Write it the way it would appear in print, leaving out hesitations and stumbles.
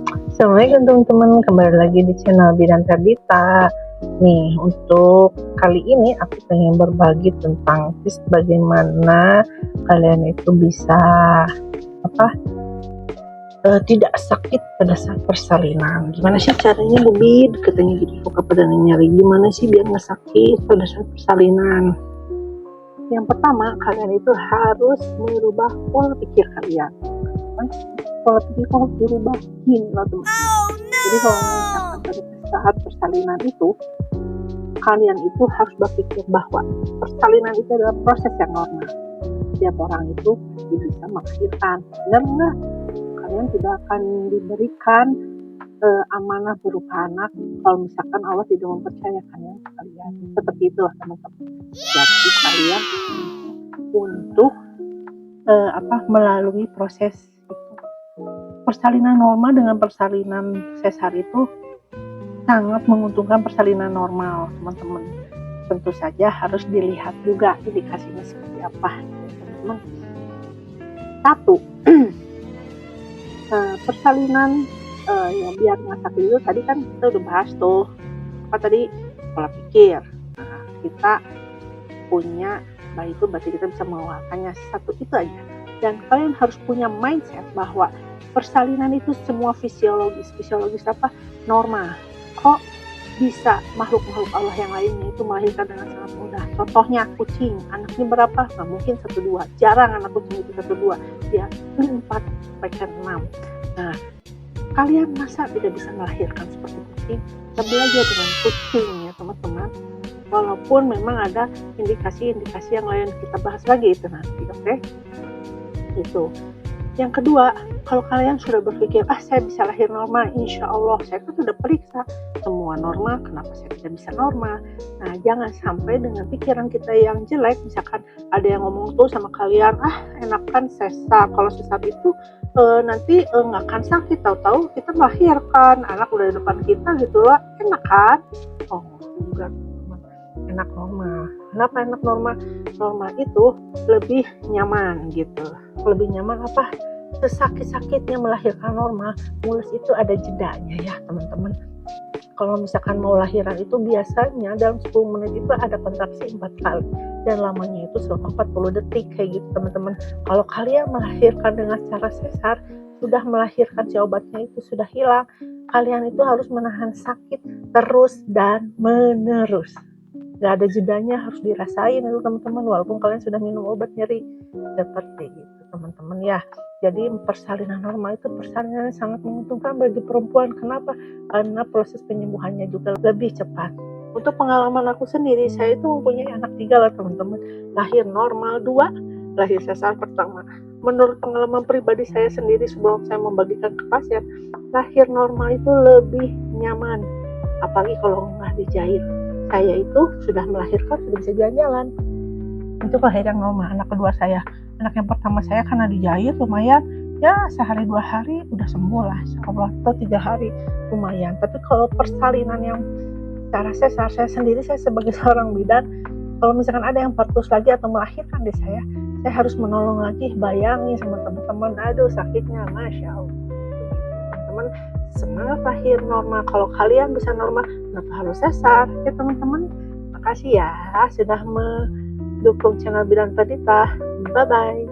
Assalamualaikum teman-teman, kembali lagi di channel Bidan Terdita. Nih, untuk kali ini aku pengen berbagi tentang tips bagaimana kalian itu bisa tidak sakit pada saat persalinan. Gimana sih caranya, Bubid? Katanya gitu, suka pada nyari gimana sih biar nggak sakit pada saat persalinan. Yang pertama, kalian itu harus merubah pola pikir kalian. Pola pikir harus dirubah gini loh teman-teman. Jadi kalau misalkan pada saat persalinan itu, kalian itu harus berpikir bahwa persalinan itu adalah proses yang normal. Setiap orang itu bisa melahirkan. Benar enggak? Kalian tidak akan diberikan amanah berupa anak kalau misalkan Allah tidak mempercayakannya ke kalian. Seperti itulah teman-teman. Jadi kalian untuk melalui proses itu. Persalinan normal dengan persalinan sesar itu sangat menguntungkan persalinan normal, teman-teman. Tentu saja harus dilihat juga indikasinya seperti apa, teman-teman. Satu, persalinan ya biar nggak sakit itu tadi kan kita udah bahas tuh apa tadi, pola pikir. Nah, kita punya baik itu berarti kita bisa mengeluarkannya. Satu itu aja. Dan kalian harus punya mindset bahwa persalinan itu semua fisiologis apa? Normal. Kok bisa makhluk-makhluk Allah yang lainnya itu melahirkan dengan sangat mudah? Contohnya kucing, anaknya berapa? Nggak mungkin 1-2, jarang anak kucing itu 1-2, dia 4-6. Nah, kalian masa tidak bisa melahirkan seperti kucing? Kita belajar dengan kucing ya teman-teman. Walaupun memang ada indikasi-indikasi yang lain, kita bahas lagi itu nanti, oke? Itu. Yang kedua, kalau kalian sudah berpikir, saya bisa lahir normal, insya Allah, saya kan sudah periksa semua normal, kenapa saya tidak bisa normal? Nah, jangan sampai dengan pikiran kita yang jelek, misalkan ada yang ngomong tuh sama kalian, enakan sesar, kalau sesar itu nanti nggak akan sakit, tahu-tahu kita melahirkan, anak udah di depan kita gitu loh, enak kan? Oh, enggak, enak normal. Kenapa enak normal? Normal itu lebih nyaman gitu. Lebih nyaman apa? Sesakit-sakitnya melahirkan normal, mulus itu ada jedanya ya teman-teman. Kalau misalkan mau lahiran itu biasanya dalam 10 menit itu ada kontraksi 4 kali dan lamanya itu selama 40 detik kayak gitu teman-teman. Kalau kalian melahirkan dengan cara sesar, sudah melahirkan si obatnya itu sudah hilang, kalian itu harus menahan sakit terus dan menerus. Gak ada jedanya, harus dirasain itu teman-teman, walaupun kalian sudah minum obat nyeri. Seperti itu teman-teman ya. Jadi persalinan normal itu persalinan yang sangat menguntungkan bagi perempuan. Kenapa? Karena proses penyembuhannya juga lebih cepat. Untuk pengalaman aku sendiri, saya itu mempunyai anak 3 lah teman-teman. Lahir normal 2, lahir sesar pertama. Menurut pengalaman pribadi saya sendiri sebelum saya membagikan ke pasien, lahir normal itu lebih nyaman. Apalagi kalau nggak dijahit. Saya itu sudah melahirkan, sudah bisa jalan-jalan. Itu lahir yang normal. Anak kedua saya, anak yang pertama saya karena dijahit lumayan, ya sehari 2 hari udah sembuh lah, insyaallah, atau 3 hari lumayan. Tapi kalau persalinan yang secara sesar, saya sendiri, saya sebagai seorang bidan, kalau misalkan ada yang partus lagi atau melahirkan di saya harus menolong lagi. Bayangin sama teman-teman, aduh sakitnya, masya Allah. Teman-teman, semangat lahir normal. Kalau kalian bisa normal, kenapa harus sesar ya teman-teman? Makasih ya sudah mendukung channel Bidan Terdita. Bye bye.